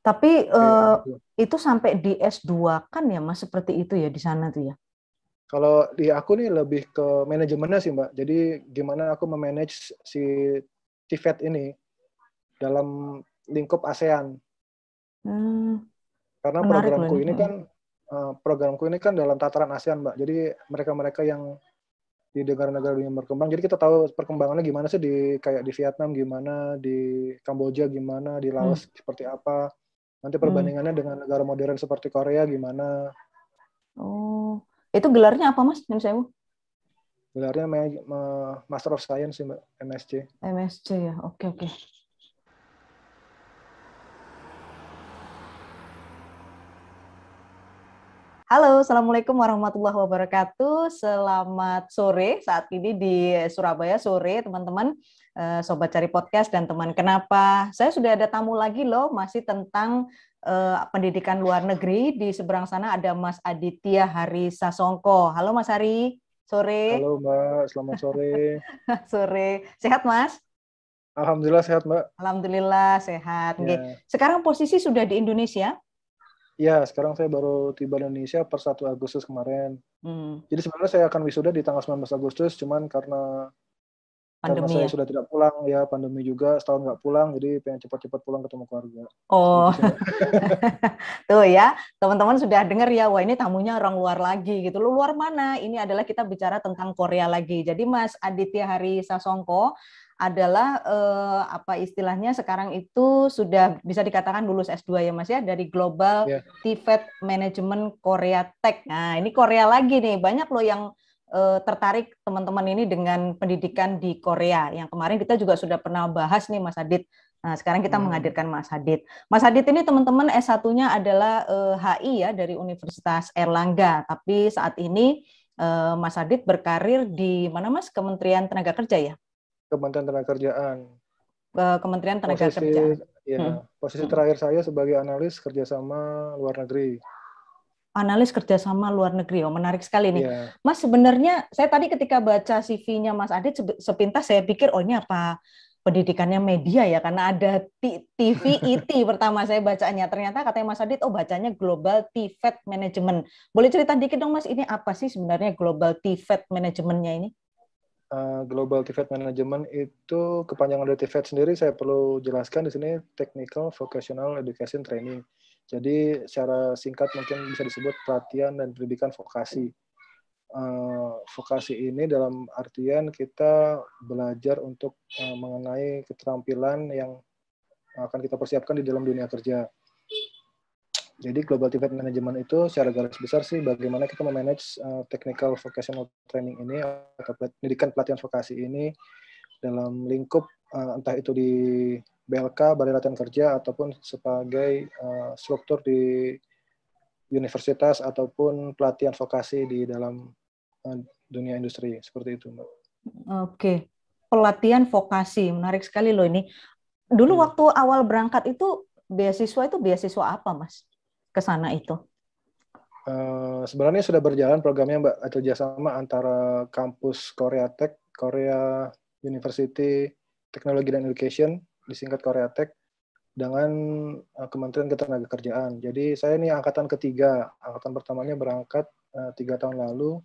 Tapi kayak gitu. itu sampai di S2 kan ya Mas, seperti itu ya di sana tuh ya. Kalau di aku nih lebih ke manajemennya sih Mbak. Jadi gimana aku memanage si TVET ini dalam lingkup ASEAN. Hmm, Karena menarik loh ini. programku ini kan dalam tataran ASEAN Mbak. Jadi mereka-mereka yang di negara-negara yang berkembang. Jadi kita tahu perkembangannya gimana sih di kayak di Vietnam gimana, di Kamboja gimana, di Hmm, Laos seperti apa. Nanti hmm. perbandingannya dengan negara modern seperti Korea gimana. Oh, itu gelarnya apa Mas? Nyun sewu. Gelarnya Master of Science sih Mbak, MSc. MSc ya. Oke, oke. Halo, Assalamualaikum warahmatullahi wabarakatuh. Selamat sore saat ini di Surabaya sore, teman-teman, Sobat Cari Podcast dan teman kenapa. Saya sudah ada tamu lagi loh, masih tentang pendidikan luar negeri. Di seberang sana ada Mas Aditya Hari Sasongko. Halo Mas Hari, Halo sore. Mbak, selamat sore. Sore. Sehat Mas? Alhamdulillah sehat Mbak. Alhamdulillah sehat. Nggih. Ya, Sekarang posisi sudah di Indonesia? ya sekarang saya baru tiba di Indonesia per 1 Agustus kemarin. Hmm, Jadi sebenarnya saya akan wisuda di tanggal 19 Agustus, cuman karena pandemi saya ya? sudah tidak pulang ya pandemi juga setahun nggak pulang, jadi pengen cepat-cepat pulang ketemu keluarga. Seperti Oh, itu sih Mbak. tuh ya, teman-teman sudah dengar ya, wah ini tamunya orang luar lagi gitu. Lu luar mana? Ini adalah kita bicara tentang Korea lagi. Jadi Mas Aditya Hari Sasongko adalah apa istilahnya sekarang itu sudah bisa dikatakan lulus S2 ya Mas ya dari Global Ya, TVET Management Korea Tech. Nah, ini Korea lagi nih. Banyak loh yang tertarik teman-teman ini dengan pendidikan di Korea. Yang kemarin kita juga sudah pernah bahas nih Mas Adit. Nah, sekarang kita hmm. menghadirkan Mas Adit. Mas Adit ini teman-teman S1-nya adalah HI ya dari Universitas Erlangga, tapi saat ini Mas Adit berkarir di mana Mas? Kementerian Tenaga Kerja ya? Kementerian Tenagakerjaan. Kementerian Tenaga Posisi Kerjaan. ya, Hmm. posisi Hmm. terakhir saya sebagai analis kerjasama luar negeri. Analis kerjasama luar negeri, oh menarik sekali nih. Ya, Mas sebenarnya saya tadi ketika baca CV-nya Mas Adit sepintas saya pikir oh ini apa pendidikannya media ya karena ada TV IT pertama saya bacanya. Ternyata katanya Mas Adit oh bacanya Global TVET Management. Boleh cerita dikit dong Mas ini apa sih sebenarnya Global TVET Managementnya ini? Global TVET Management itu kepanjangan dari TVET sendiri saya perlu jelaskan di sini Technical Vocational Education Training. Jadi secara singkat mungkin bisa disebut pelatihan dan pendidikan vokasi. Vokasi ini dalam artian kita belajar untuk mengenai keterampilan yang akan kita persiapkan di dalam dunia kerja. Jadi Global TVET Management itu secara garis besar sih bagaimana kita memanage technical vocational training ini atau pendidikan pelatihan vokasi ini dalam lingkup entah itu di BLK, Balai Latihan Kerja, ataupun sebagai struktur di universitas ataupun pelatihan vokasi di dalam dunia industri. Seperti itu, Mbak. Oke, pelatihan vokasi menarik sekali loh ini. Dulu Hmm. waktu awal berangkat itu beasiswa apa Mas ke sana itu? Sebenarnya sudah berjalan programnya Mbak, atau kerjasama antara kampus Korea Tech, Korea University Technology dan Education, disingkat Korea Tech, dengan Kementerian Ketenagakerjaan. Jadi saya ini angkatan ketiga, angkatan pertamanya berangkat 3 tahun lalu,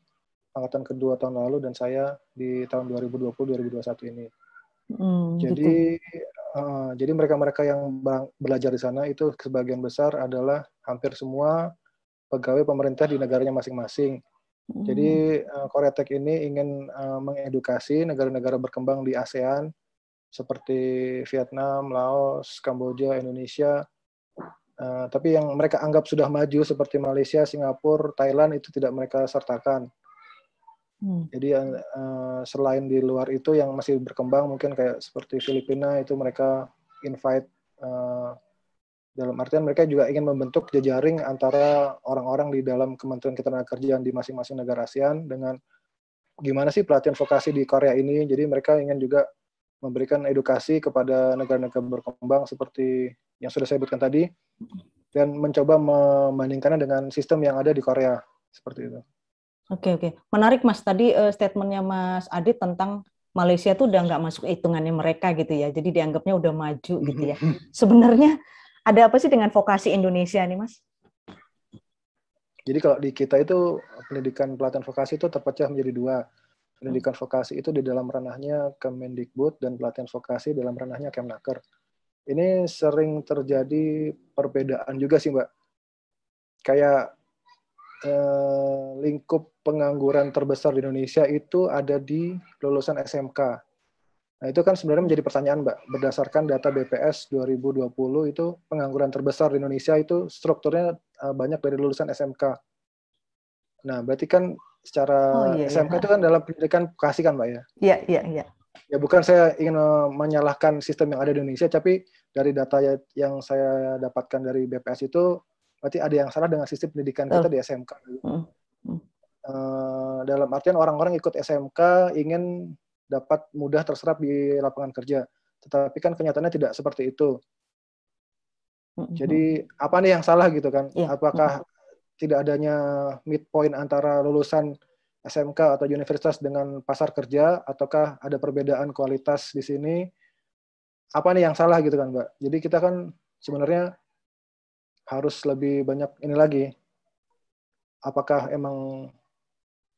angkatan kedua tahun lalu, dan saya di tahun 2020-2021 ini. Gitu. Jadi mereka-mereka yang belajar di sana itu sebagian besar adalah hampir semua pegawai pemerintah di negaranya masing-masing. Hmm. Jadi Korea Tech ini ingin mengedukasi negara-negara berkembang di ASEAN seperti Vietnam, Laos, Kamboja, Indonesia. Tapi yang mereka anggap sudah maju seperti Malaysia, Singapura, Thailand itu tidak mereka sertakan. Hmm. Jadi selain di luar itu yang masih berkembang mungkin kayak seperti Filipina itu mereka invite dalam artian mereka juga ingin membentuk jejaring antara orang-orang di dalam Kementerian Ketenagakerjaan di masing-masing negara ASEAN dengan gimana sih pelatihan vokasi di Korea ini. Jadi mereka ingin juga memberikan edukasi kepada negara-negara berkembang seperti yang sudah saya sebutkan tadi dan mencoba membandingkannya dengan sistem yang ada di Korea. Seperti itu. Oke, oke. Menarik Mas, tadi statementnya Mas Adit tentang Malaysia tuh udah nggak masuk hitungannya mereka gitu ya. Jadi dianggapnya udah maju gitu ya. Sebenarnya Ada apa sih dengan vokasi Indonesia nih, Mas? Jadi kalau di kita itu pendidikan pelatihan vokasi itu terpecah menjadi dua. Pendidikan vokasi itu di dalam ranahnya Kemendikbud dan pelatihan vokasi dalam ranahnya Kemnaker. Ini sering terjadi perbedaan juga sih, Mbak. Kayak lingkup pengangguran terbesar di Indonesia itu ada di lulusan SMK. Nah, itu kan sebenarnya menjadi pertanyaan, Mbak. Berdasarkan data BPS 2020 itu pengangguran terbesar di Indonesia itu strukturnya banyak dari lulusan SMK. Nah, berarti kan secara Oh iya ya. SMK itu kan dalam pendidikan vokasi kan, Mbak ya? Iya, iya, iya. Ya bukan saya ingin menyalahkan sistem yang ada di Indonesia, tapi dari data yang saya dapatkan dari BPS itu, berarti ada yang salah dengan sistem pendidikan kita di SMK. Dalam artian orang-orang ikut SMK ingin dapat mudah terserap di lapangan kerja. Tetapi kan kenyataannya tidak seperti itu. Jadi apa nih yang salah gitu kan? Apakah tidak adanya midpoint antara lulusan SMK atau universitas dengan pasar kerja, ataukah ada perbedaan kualitas di sini? Apa nih yang salah gitu kan, Mbak? Jadi kita kan sebenarnya harus lebih banyak ini lagi. Apakah emang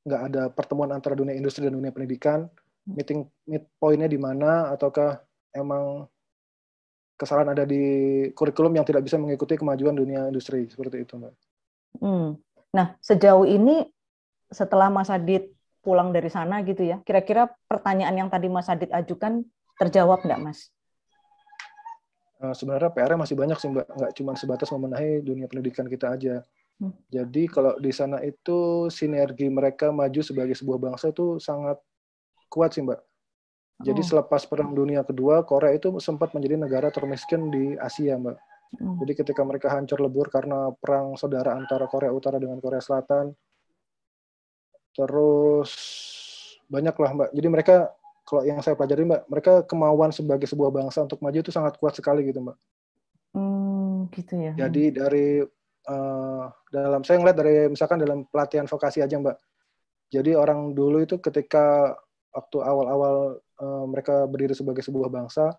nggak ada pertemuan antara dunia industri dan dunia pendidikan? Midpoint-nya di mana? Ataukah emang kesalahan ada di kurikulum yang tidak bisa mengikuti kemajuan dunia industri? Seperti itu, Mbak. Nah, sejauh ini setelah Mas Adit pulang dari sana gitu ya, kira-kira pertanyaan yang tadi Mas Adit ajukan terjawab nggak, Mas? Sebenarnya PR-nya masih banyak sih, Mbak. Nggak cuma sebatas memenuhi dunia pendidikan kita aja. Jadi kalau di sana itu sinergi mereka maju sebagai sebuah bangsa itu sangat kuat sih, Mbak. Jadi selepas Perang Dunia Kedua, Korea itu sempat menjadi negara termiskin di Asia, Mbak. Jadi ketika mereka hancur lebur karena perang saudara antara Korea Utara dengan Korea Selatan, terus banyak lah, Mbak. Jadi mereka, kalau yang saya pelajari, Mbak, mereka kemauan sebagai sebuah bangsa untuk maju itu sangat kuat sekali gitu, Mbak. Gitu ya. Jadi dari saya ngeliat dari misalkan dalam pelatihan vokasi aja, Mbak. Jadi orang dulu itu ketika waktu awal-awal mereka berdiri sebagai sebuah bangsa,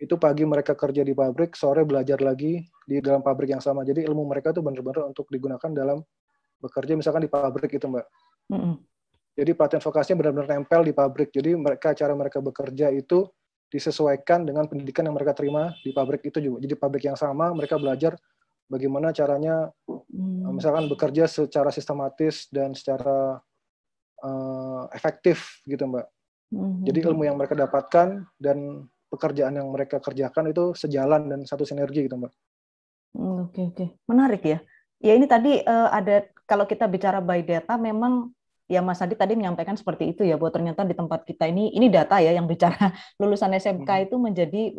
itu pagi mereka kerja di pabrik, sore belajar lagi di dalam pabrik yang sama. Jadi ilmu mereka itu benar-benar untuk digunakan dalam bekerja misalkan di pabrik itu, Mbak. Jadi pelatihan vokasinya benar-benar nempel di pabrik. Jadi cara mereka bekerja itu disesuaikan dengan pendidikan yang mereka terima di pabrik itu juga. Jadi pabrik yang sama, mereka belajar bagaimana caranya misalkan bekerja secara sistematis dan secara efektif gitu, Mbak. Jadi ilmu yang mereka dapatkan dan pekerjaan yang mereka kerjakan itu sejalan dan satu sinergi gitu, Mbak. Oke. Menarik ya. Ya ini tadi ada, kalau kita bicara by data memang ya Mas Adi tadi menyampaikan seperti itu ya, bahwa ternyata di tempat kita ini data ya yang bicara lulusan SMK itu menjadi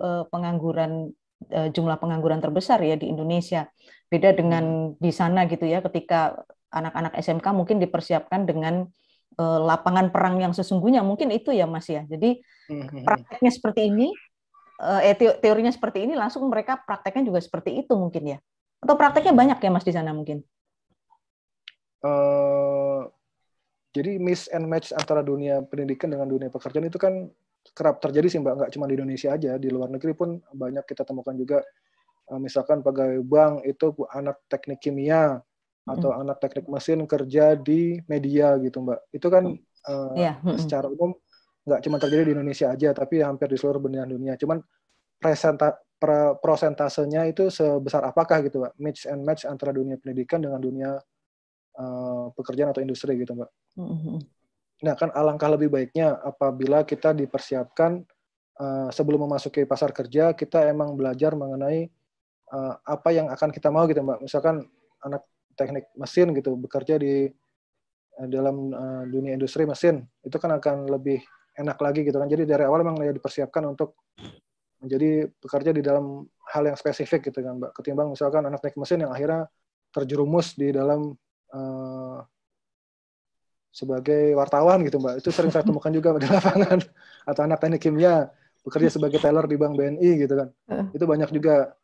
jumlah pengangguran terbesar ya di Indonesia. Beda dengan di sana gitu ya, ketika anak-anak SMK mungkin dipersiapkan dengan lapangan perang yang sesungguhnya, mungkin itu ya Mas ya. Jadi prakteknya seperti ini, teorinya seperti ini, langsung mereka prakteknya juga seperti itu mungkin ya. Atau prakteknya banyak ya Mas di sana mungkin? Jadi miss and match antara dunia pendidikan dengan dunia pekerjaan itu kan kerap terjadi sih, Mbak. Nggak cuma di Indonesia aja, di luar negeri pun banyak kita temukan juga. Misalkan pegawai bank itu anak teknik kimia atau anak teknik mesin kerja di media gitu, Mbak. Itu kan secara umum nggak cuma terjadi di Indonesia aja, tapi hampir di seluruh belahan dunia. Cuman prosentasenya itu sebesar apakah gitu, Mbak? Mix and match antara dunia pendidikan dengan dunia pekerjaan atau industri gitu, Mbak. Nah, kan alangkah lebih baiknya apabila kita dipersiapkan sebelum memasuki pasar kerja, kita emang belajar mengenai apa yang akan kita mau gitu, Mbak. Misalkan anak teknik mesin gitu bekerja di dalam dunia industri mesin, itu kan akan lebih enak lagi gitu kan. Jadi dari awal memang dipersiapkan untuk menjadi pekerja di dalam hal yang spesifik gitu kan, Mbak. Ketimbang misalkan anak teknik mesin yang akhirnya terjerumus di dalam sebagai wartawan gitu, Mbak. Itu sering saya temukan juga di lapangan. Atau anak teknik kimia bekerja sebagai teller di Bank BNI gitu kan. Itu banyak juga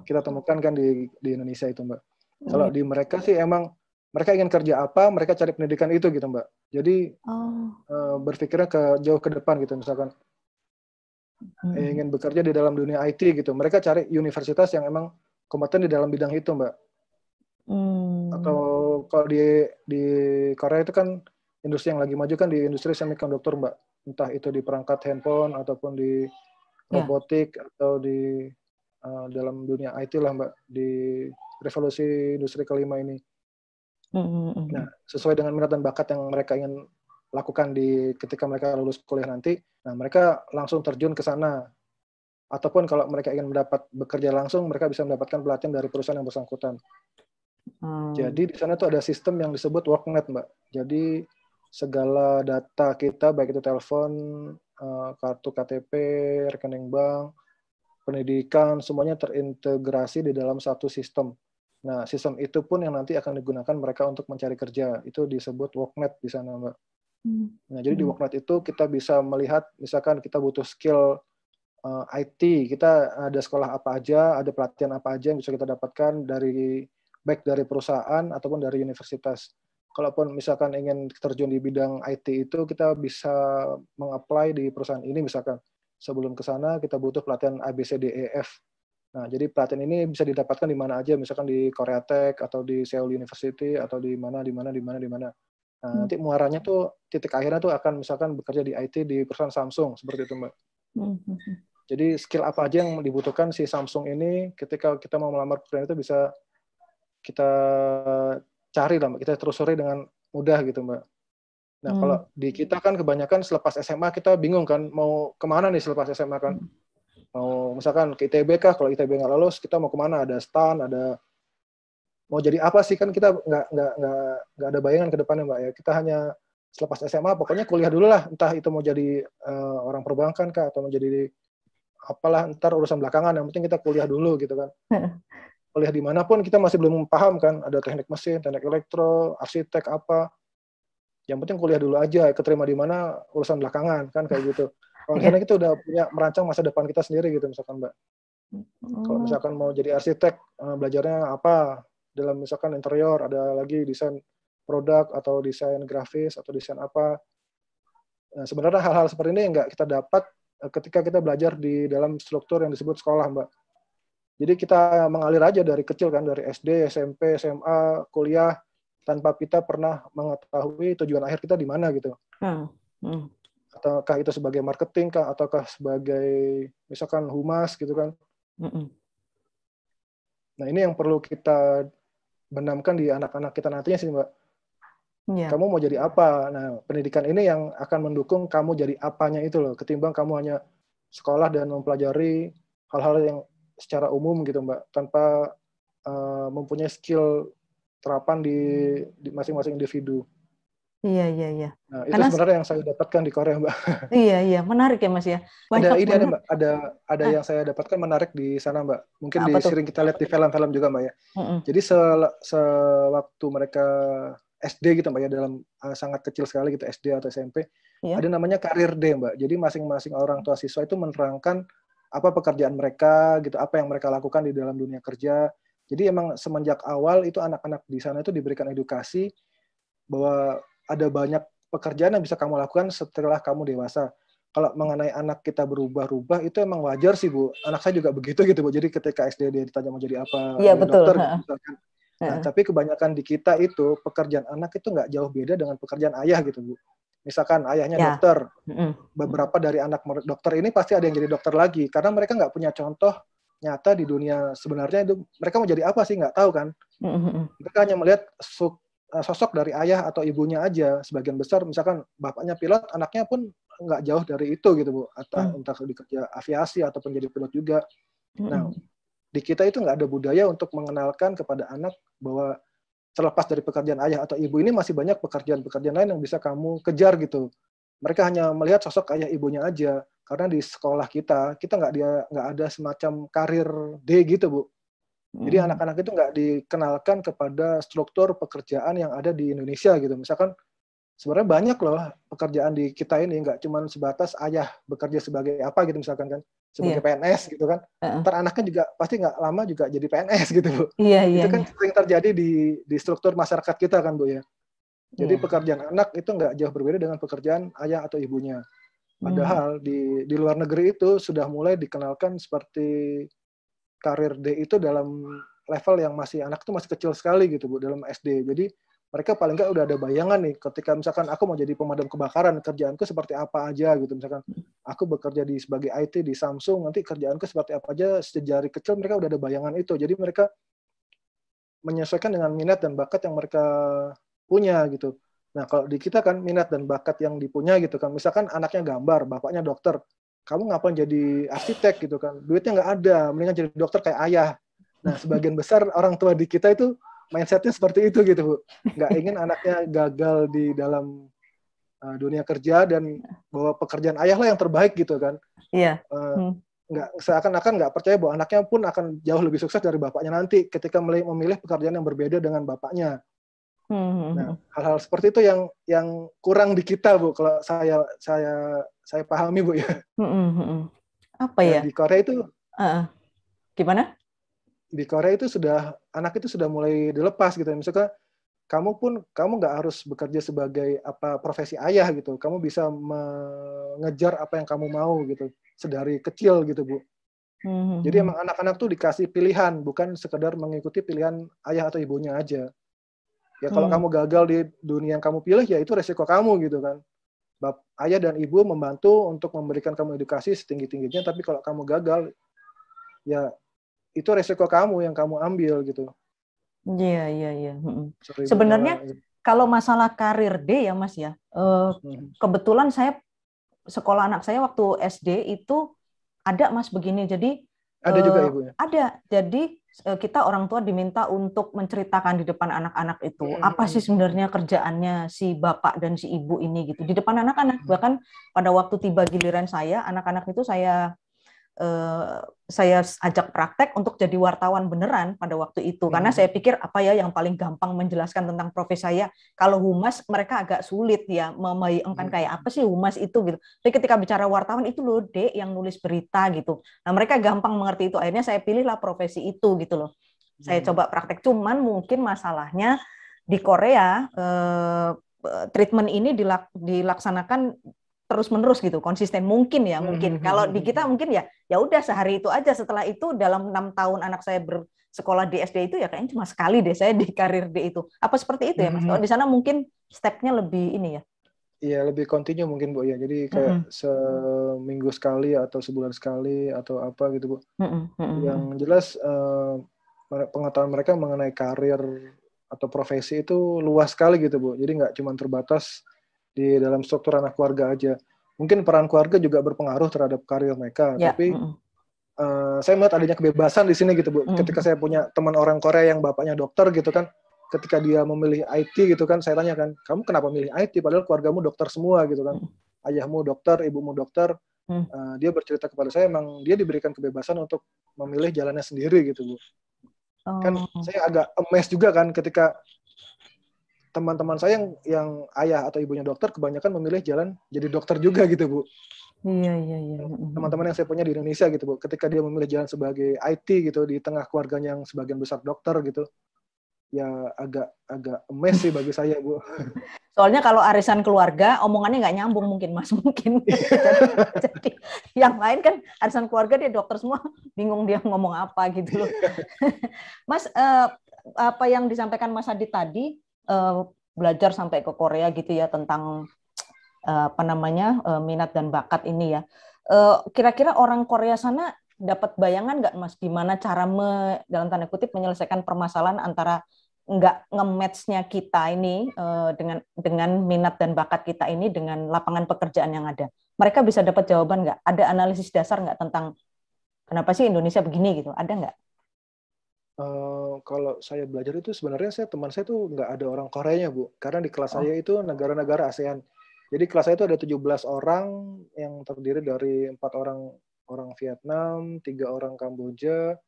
kita temukan kan di Indonesia itu, Mbak. Kalau di mereka sih emang mereka ingin kerja apa, mereka cari pendidikan itu gitu, Mbak. Jadi berpikirnya jauh ke depan gitu, misalkan ingin bekerja di dalam dunia IT gitu, mereka cari universitas yang emang kompeten di dalam bidang itu, Mbak. Atau kalau di Korea itu kan industri yang lagi maju kan di industri semikonduktor, Mbak. Entah itu di perangkat handphone ataupun di robotik atau di dalam dunia IT lah, Mbak, di revolusi industri kelima ini. Nah, sesuai dengan minat dan bakat yang mereka ingin lakukan ketika mereka lulus kuliah nanti, nah mereka langsung terjun ke sana. Ataupun kalau mereka ingin bekerja langsung, mereka bisa mendapatkan pelatihan dari perusahaan yang bersangkutan. Jadi di sana tuh ada sistem yang disebut WorkNet, Mbak. Jadi segala data kita, baik itu telepon, kartu KTP, rekening bank, pendidikan, semuanya terintegrasi di dalam satu sistem. Nah, sistem itu pun yang nanti akan digunakan mereka untuk mencari kerja. Itu disebut WorkNet di sana, Mbak. Nah, jadi di WorkNet itu kita bisa melihat, misalkan kita butuh skill IT, kita ada sekolah apa aja, ada pelatihan apa aja yang bisa kita dapatkan baik dari perusahaan ataupun dari universitas. Kalaupun misalkan ingin terjun di bidang IT itu, kita bisa meng-apply di perusahaan ini misalkan. Sebelum ke sana kita butuh pelatihan ABCDEF. Nah, jadi pelatihan ini bisa didapatkan di mana aja, misalkan di Korea Tech atau di Seoul University atau di mana. Nah, nanti muaranya tuh titik akhirnya tuh akan misalkan bekerja di IT di perusahaan Samsung seperti itu, Mbak. Jadi skill apa aja yang dibutuhkan si Samsung ini ketika kita mau melamar pekerjaan itu bisa kita cari lah, Mbak. Kita telusuri dengan mudah gitu, Mbak. Nah, kalau di kita kan kebanyakan selepas SMA kita bingung kan mau kemana nih selepas SMA kan. Mau misalkan ke ITB kah, kalau ITB nggak lolos kita mau kemana, ada STAN, ada mau jadi apa sih kan kita nggak ada bayangan ke depannya, Mbak ya. Kita hanya selepas SMA pokoknya kuliah dulu lah, entah itu mau jadi orang perbankan kah atau mau jadi apalah ntar urusan belakangan, yang penting kita kuliah dulu gitu kan. Kuliah dimanapun kita masih belum paham kan, ada teknik mesin, teknik elektro, arsitek apa, yang penting kuliah dulu aja, keterima di mana urusan belakangan kan kayak gitu. Kalau misalnya kita udah punya merancang masa depan kita sendiri gitu misalkan, Mbak. Kalau misalkan mau jadi arsitek, belajarnya apa, dalam misalkan interior, ada lagi desain produk atau desain grafis atau desain apa. Nah, sebenarnya hal-hal seperti ini nggak kita dapat ketika kita belajar di dalam struktur yang disebut sekolah, Mbak. Jadi kita mengalir aja dari kecil kan, dari SD, SMP, SMA, kuliah, tanpa kita pernah mengetahui tujuan akhir kita di mana gitu. Ataukah itu sebagai marketing kah, ataukah sebagai misalkan humas gitu kan. Nah, ini yang perlu kita benamkan di anak-anak kita nantinya sih, Mbak. Kamu mau jadi apa? Nah, pendidikan ini yang akan mendukung kamu jadi apanya itu loh, ketimbang kamu hanya sekolah dan mempelajari hal-hal yang secara umum gitu, Mbak, tanpa mempunyai skill terapan di masing-masing individu. Iya. Nah, itu sebenarnya yang saya dapatkan di Korea, Mbak. Iya, menarik ya, Mas ya. Ada Mbak, ada yang saya dapatkan menarik di sana, Mbak. Mungkin sering kita lihat di film-film juga, Mbak ya. Jadi sewaktu mereka SD gitu, Mbak ya, dalam sangat kecil sekali gitu, SD atau SMP, ada namanya karir day, Mbak. Jadi masing-masing orang tua siswa itu menerangkan apa pekerjaan mereka gitu, apa yang mereka lakukan di dalam dunia kerja. Jadi emang semenjak awal itu anak-anak di sana itu diberikan edukasi bahwa ada banyak pekerjaan yang bisa kamu lakukan setelah kamu dewasa. Kalau mengenai anak kita berubah-ubah itu emang wajar sih, Bu. Anak saya juga begitu gitu, Bu. Jadi ketika SD dia ditanya mau jadi apa, jadi dokter misalkan. Nah, tapi kebanyakan di kita itu pekerjaan anak itu nggak jauh beda dengan pekerjaan ayah gitu, Bu. Misalkan ayahnya dokter, beberapa dari anak dokter ini pasti ada yang jadi dokter lagi, karena mereka nggak punya contoh nyata di dunia sebenarnya itu mereka mau jadi apa sih, nggak tahu kan. Mereka hanya melihat sosok dari ayah atau ibunya aja. Sebagian besar misalkan bapaknya pilot, anaknya pun nggak jauh dari itu gitu, Bu. Entah di kerja aviasi ataupun jadi pilot juga. Nah, di kita itu nggak ada budaya untuk mengenalkan kepada anak bahwa terlepas dari pekerjaan ayah atau ibu ini masih banyak pekerjaan-pekerjaan lain yang bisa kamu kejar gitu. Mereka hanya melihat sosok ayah ibunya aja, karena di sekolah kita nggak ada semacam karir day gitu, Bu. Jadi anak-anak itu nggak dikenalkan kepada struktur pekerjaan yang ada di Indonesia gitu. Misalkan sebenarnya banyak loh pekerjaan di kita ini, nggak cuma sebatas ayah bekerja sebagai apa gitu misalkan kan, sebagai PNS gitu kan. Ntar anaknya juga pasti nggak lama juga jadi PNS gitu, Bu. Itu kan sering terjadi di struktur masyarakat kita kan, Bu ya. Jadi pekerjaan anak itu nggak jauh berbeda dengan pekerjaan ayah atau ibunya. Padahal di luar negeri itu sudah mulai dikenalkan seperti karir D itu dalam level yang anak itu masih kecil sekali gitu Bu, dalam SD. Jadi mereka paling nggak udah ada bayangan nih ketika misalkan aku mau jadi pemadam kebakaran, kerjaanku seperti apa aja gitu. Misalkan aku bekerja sebagai IT di Samsung, nanti kerjaanku seperti apa aja, sejari kecil mereka udah ada bayangan itu. Jadi mereka menyesuaikan dengan minat dan bakat yang mereka punya gitu. Nah, kalau di kita kan minat dan bakat yang dipunya gitu kan. Misalkan anaknya gambar, bapaknya dokter. Kamu ngapain jadi arsitek gitu kan? Duitnya nggak ada, mendingan jadi dokter kayak ayah. Nah, sebagian besar orang tua di kita itu mindsetnya seperti itu gitu, Bu. Nggak ingin anaknya gagal di dalam dunia kerja dan bahwa pekerjaan ayah lah yang terbaik gitu kan. Iya. Nggak, seakan-akan nggak percaya bahwa anaknya pun akan jauh lebih sukses dari bapaknya nanti ketika memilih pekerjaan yang berbeda dengan bapaknya. Nah, hal-hal seperti itu yang kurang di kita, Bu. Kalau saya pahami, Bu ya. Apa ya? Di Korea itu gimana? Di Korea itu anak itu sudah mulai dilepas gitu. Misalnya kamu nggak harus bekerja sebagai profesi ayah gitu. Kamu bisa mengejar apa yang kamu mau gitu sedari kecil gitu, Bu. Jadi emang anak-anak tuh dikasih pilihan, bukan sekedar mengikuti pilihan ayah atau ibunya aja. Ya kalau kamu gagal di dunia yang kamu pilih, ya itu resiko kamu gitu kan. Ayah dan ibu membantu untuk memberikan kamu edukasi setinggi-tingginya, tapi kalau kamu gagal, ya itu resiko kamu yang kamu ambil gitu. Iya. Sebenarnya kalau masalah karir D ya Mas ya, kebetulan saya sekolah anak saya waktu SD itu ada Mas begini, jadi ada juga ibunya. Ada, jadi kita orang tua diminta untuk menceritakan di depan anak-anak itu apa sih sebenarnya kerjaannya si bapak dan si ibu ini gitu di depan anak-anak. Bahkan pada waktu tiba giliran saya, anak-anak itu saya ajak praktek untuk jadi wartawan beneran pada waktu itu, karena saya pikir apa ya yang paling gampang menjelaskan tentang profesi saya. Kalau humas mereka agak sulit ya membayangkan kayak apa sih humas itu gitu. Tapi ketika bicara wartawan itu loh Dek yang nulis berita gitu. Nah mereka gampang mengerti itu. Akhirnya saya pilihlah profesi itu gitu loh. Saya coba praktek, cuman mungkin masalahnya di Korea treatment ini dilaksanakan terus-menerus gitu, konsisten mungkin. Kalau di kita mungkin ya udah sehari itu aja. Setelah itu dalam 6 tahun anak saya bersekolah di SD itu ya kayaknya cuma sekali deh saya di karir D itu. Apa seperti itu ya Mas? Kalau di sana mungkin stepnya lebih ini ya? Iya, lebih kontinu mungkin Bu ya. Jadi kayak seminggu sekali atau sebulan sekali atau apa gitu Bu. Yang jelas pengetahuan mereka mengenai karir atau profesi itu luas sekali gitu Bu. Jadi nggak cuma terbatas di dalam struktur anak keluarga aja. Mungkin peran keluarga juga berpengaruh terhadap karir mereka. Tapi saya melihat adanya kebebasan di sini gitu Bu. Ketika saya punya teman orang Korea yang bapaknya dokter gitu kan, ketika dia memilih IT gitu kan, saya tanya kan, kamu kenapa milih IT padahal keluargamu dokter semua gitu kan. Ayahmu dokter, ibumu dokter. Dia bercerita kepada saya emang dia diberikan kebebasan untuk memilih jalannya sendiri gitu Bu. Kan saya agak amazed juga kan ketika teman-teman saya yang ayah atau ibunya dokter kebanyakan memilih jalan jadi dokter juga gitu Bu. Iya. Teman-teman yang saya punya di Indonesia gitu Bu, ketika dia memilih jalan sebagai IT gitu di tengah keluarganya yang sebagian besar dokter gitu, ya agak amazed sih bagi saya Bu. Soalnya kalau arisan keluarga omongannya nggak nyambung mungkin Mas mungkin. jadi yang lain kan arisan keluarga dia dokter semua, bingung dia ngomong apa gitu loh. Mas apa yang disampaikan Mas Adi tadi, belajar sampai ke Korea gitu ya tentang minat dan bakat ini ya. Kira-kira orang Korea sana dapat bayangan nggak Mas gimana cara dalam tanda kutip menyelesaikan permasalahan antara nggak nge-match-nya kita ini dengan minat dan bakat kita ini dengan lapangan pekerjaan yang ada? Mereka bisa dapat jawaban nggak? Ada analisis dasar nggak tentang kenapa sih Indonesia begini gitu? Ada nggak? Kalau saya belajar itu sebenarnya teman saya tuh nggak ada orang Koreanya Bu, karena di kelas saya itu negara-negara ASEAN. Jadi kelas saya itu ada 17 orang yang terdiri dari 4 orang Vietnam, 3 orang Kamboja,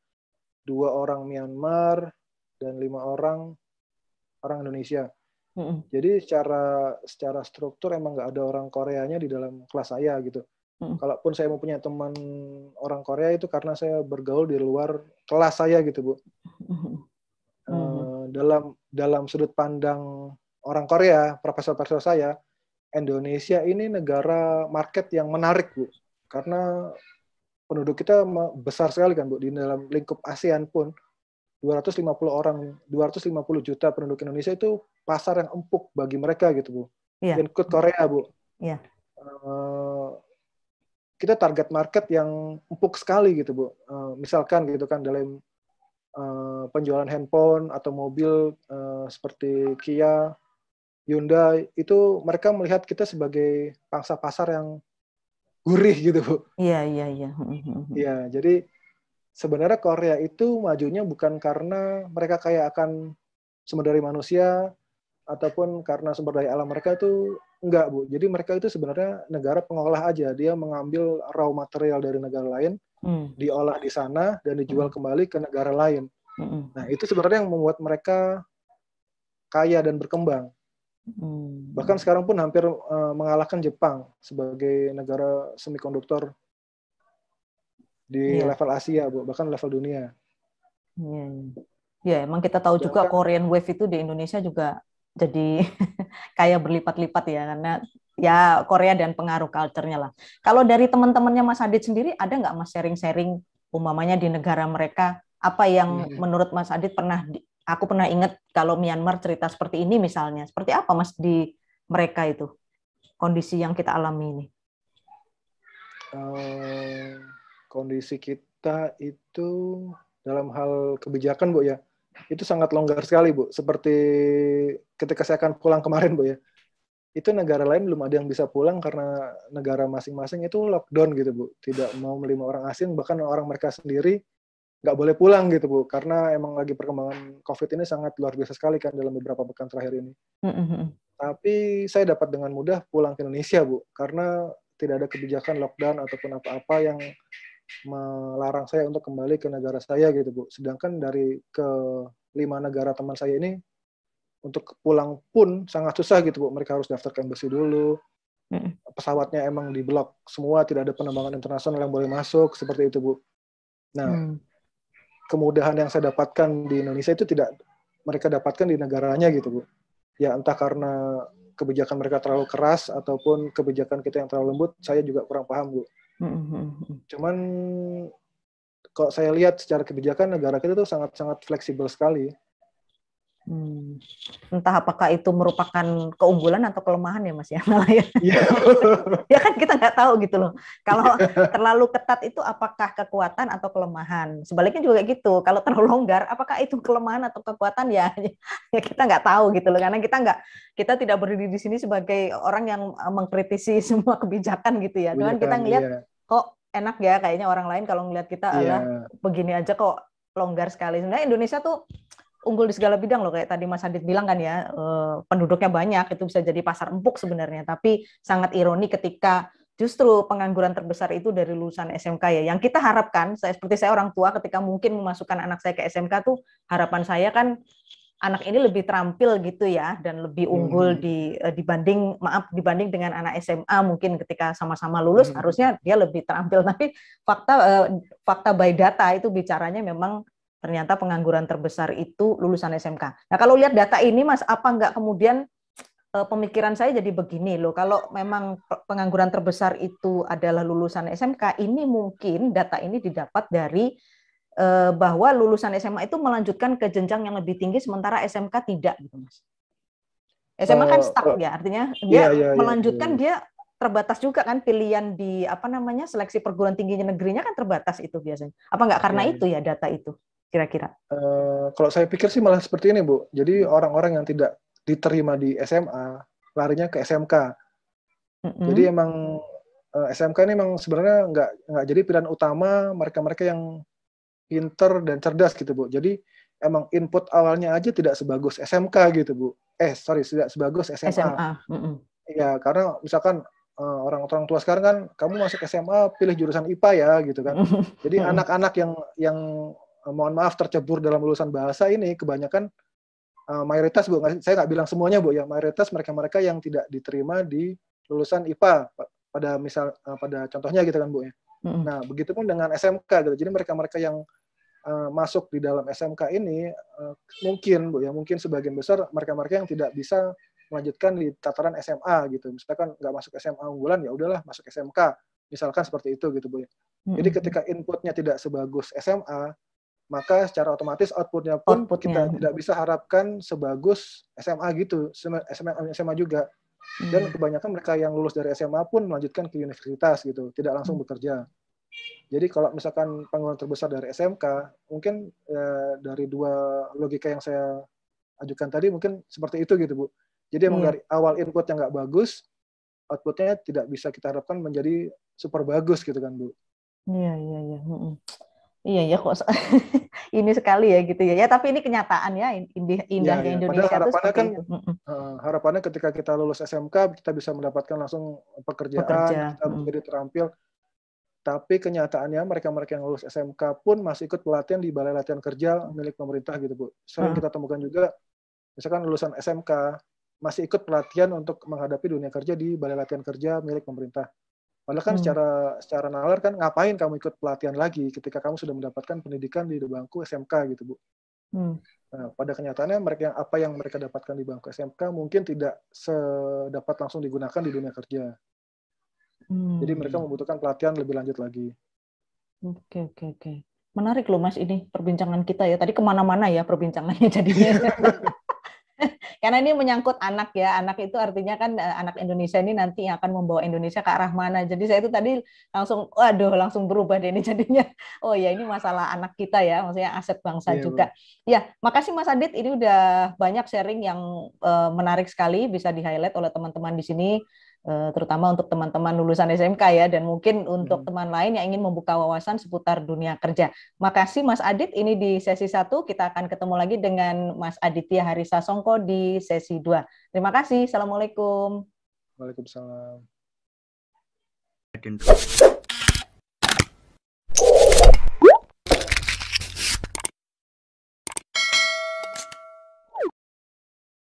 2 orang Myanmar, dan 5 orang Indonesia. Jadi secara struktur emang nggak ada orang Koreanya di dalam kelas saya gitu. Kalaupun saya mau punya teman orang Korea itu karena saya bergaul di luar kelas saya gitu Bu. Dalam sudut pandang orang Korea, profesor-profesor saya Indonesia ini negara market yang menarik, Bu. Karena penduduk kita besar sekali kan, Bu. Di dalam lingkup ASEAN pun 250 juta penduduk Indonesia itu pasar yang empuk bagi mereka gitu, Bu. Iya. Include Korea, Bu. Iya. Kita target market yang empuk sekali gitu, Bu. Misalkan gitu kan dalam penjualan handphone atau mobil seperti Kia, Hyundai, itu mereka melihat kita sebagai pangsa pasar yang gurih gitu, Bu. Iya, iya, iya. Iya, jadi sebenarnya Korea itu majunya bukan karena mereka kaya akan sumber daya manusia ataupun karena sumber daya alam mereka itu enggak, Bu. Jadi mereka itu sebenarnya negara pengolah aja. Dia mengambil raw material dari negara lain, diolah di sana dan dijual kembali ke negara lain. Nah, itu sebenarnya yang membuat mereka kaya dan berkembang. Bahkan sekarang pun hampir mengalahkan Jepang sebagai negara semikonduktor di level Asia, Bu, bahkan level dunia. Ya, emang kita tahu juga Korean Wave itu di Indonesia juga jadi kayak berlipat-lipat ya, karena ya Korea dan pengaruh culture-nya lah. Kalau dari teman-temannya Mas Adit sendiri, ada nggak Mas sharing-sharing umpamanya di negara mereka, apa yang menurut Mas Adit aku pernah ingat kalau Myanmar cerita seperti ini misalnya, seperti apa Mas di mereka itu, kondisi yang kita alami ini? Kondisi kita itu dalam hal kebijakan, Bu, ya, itu sangat longgar sekali, Bu. Seperti ketika saya akan pulang kemarin, Bu, ya, itu negara lain belum ada yang bisa pulang karena negara masing-masing itu lockdown gitu, Bu. Tidak mau menerima orang asing, bahkan orang mereka sendiri nggak boleh pulang gitu, Bu. Karena emang lagi perkembangan COVID ini sangat luar biasa sekali kan dalam beberapa pekan terakhir ini. Tapi saya dapat dengan mudah pulang ke Indonesia, Bu. Karena tidak ada kebijakan lockdown ataupun apa-apa yang melarang saya untuk kembali ke negara saya gitu, Bu. Sedangkan dari ke-5 negara teman saya ini untuk pulang pun sangat susah gitu, Bu. Mereka harus daftar ke embassy dulu. Pesawatnya emang diblok semua, tidak ada penerbangan internasional yang boleh masuk, seperti itu, Bu. Nah, kemudahan yang saya dapatkan di Indonesia itu tidak mereka dapatkan di negaranya gitu, Bu. Ya entah karena kebijakan mereka terlalu keras ataupun kebijakan kita yang terlalu lembut, saya juga kurang paham, Bu. Cuman kalau saya lihat secara kebijakan negara kita tuh sangat-sangat fleksibel sekali. Entah apakah itu merupakan keunggulan atau kelemahan ya Mas ya, malah ya. Ya kan kita nggak tahu gitu loh. Kalau terlalu ketat itu apakah kekuatan atau kelemahan. Sebaliknya juga gitu. Kalau terlalu longgar, apakah itu kelemahan atau kekuatan ya kita nggak tahu gitu loh. Karena kita tidak berdiri di sini sebagai orang yang mengkritisi semua kebijakan gitu ya. Cuman kita ngelihat kok enak ya kayaknya orang lain kalau ngelihat kita begini aja kok longgar sekali. Sebenarnya Indonesia tuh unggul di segala bidang loh, kayak tadi Mas Adit bilang kan ya, penduduknya banyak, itu bisa jadi pasar empuk sebenarnya, tapi sangat ironi ketika justru pengangguran terbesar itu dari lulusan SMK ya, yang kita harapkan, seperti saya orang tua ketika mungkin memasukkan anak saya ke SMK tuh, harapan saya kan anak ini lebih terampil gitu ya, dan lebih unggul dibanding dengan anak SMA mungkin ketika sama-sama lulus, harusnya dia lebih terampil, tapi fakta by data itu bicaranya memang ternyata pengangguran terbesar itu lulusan SMK. Nah, kalau lihat data ini, Mas, apa nggak kemudian pemikiran saya jadi begini loh, kalau memang pengangguran terbesar itu adalah lulusan SMK, ini mungkin data ini didapat dari bahwa lulusan SMA itu melanjutkan ke jenjang yang lebih tinggi, sementara SMK tidak, gitu, Mas. SMA kan stuck ya, artinya dia melanjutkan, dia terbatas juga kan pilihan di seleksi perguruan tinggi negerinya kan terbatas itu biasanya. Apa nggak karena itu ya data itu? Kira-kira? Kalau saya pikir sih malah seperti ini, Bu. Jadi orang-orang yang tidak diterima di SMA larinya ke SMK. Jadi emang SMK ini emang sebenarnya nggak jadi pilihan utama mereka-mereka yang pinter dan cerdas gitu, Bu. Jadi emang input awalnya aja tidak sebagus SMK gitu, Bu. Tidak sebagus SMA. Iya, karena misalkan orang-orang tua sekarang kan, kamu masuk SMA pilih jurusan IPA ya gitu kan. Jadi anak-anak yang mohon maaf tercebur dalam lulusan bahasa ini kebanyakan mayoritas, Bu, saya nggak bilang semuanya, Bu, ya, mayoritas mereka-mereka yang tidak diterima di lulusan IPA pada contohnya gitu kan, Bu, ya. Nah, begitupun dengan SMK gitu. Jadi mereka-mereka yang masuk di dalam SMK ini mungkin, Bu, ya, mungkin sebagian besar mereka-mereka yang tidak bisa melanjutkan di tataran SMA gitu. Misalkan nggak masuk SMA unggulan, ya udahlah masuk SMK. Misalkan seperti itu gitu Bu. Jadi ketika inputnya tidak sebagus SMA, maka secara otomatis outputnya pun kita tidak bisa harapkan sebagus SMA gitu, SMA juga. Dan kebanyakan mereka yang lulus dari SMA pun melanjutkan ke universitas gitu, tidak langsung bekerja. Jadi kalau misalkan panggungan terbesar dari SMK, mungkin dari dua logika yang saya ajukan tadi mungkin seperti itu gitu Bu. Jadi emang dari awal input yang nggak bagus, outputnya tidak bisa kita harapkan menjadi super bagus gitu kan Bu. Iya. Iya ya kok ini sekali ya gitu ya. Ya tapi ini kenyataan ya, indahnya Indonesia itu seperti itu. Harapannya ketika kita lulus SMK kita bisa mendapatkan langsung pekerjaan, kita menjadi terampil. Tapi kenyataannya mereka-mereka yang lulus SMK pun masih ikut pelatihan di balai latihan kerja milik pemerintah gitu Bu. Sering kita temukan juga, misalkan lulusan SMK masih ikut pelatihan untuk menghadapi dunia kerja di balai latihan kerja milik pemerintah. Padahal kan secara nalar kan ngapain kamu ikut pelatihan lagi ketika kamu sudah mendapatkan pendidikan di bangku SMK gitu Bu. Nah, pada kenyataannya apa yang mereka dapatkan di bangku SMK mungkin tidak sedapat langsung digunakan di dunia kerja. Jadi mereka membutuhkan pelatihan lebih lanjut lagi. Oke. Menarik loh Mas ini perbincangan kita ya. Tadi kemana-mana ya perbincangannya jadinya. Karena ini menyangkut anak ya. Anak itu artinya kan anak Indonesia ini nanti yang akan membawa Indonesia ke arah mana. Jadi saya itu tadi langsung berubah deh ini jadinya. Oh ya ini masalah anak kita ya. Maksudnya aset bangsa juga. Bu. Ya makasih Mas Adit. Ini udah banyak sharing yang menarik sekali bisa di-highlight oleh teman-teman di sini. Terutama untuk teman-teman lulusan SMK ya, dan mungkin untuk teman lain yang ingin membuka wawasan seputar dunia kerja. Makasih Mas Adit, ini di sesi 1, kita akan ketemu lagi dengan Mas Aditya Harisasongko di sesi 2. Terima kasih, Assalamualaikum. Waalaikumsalam.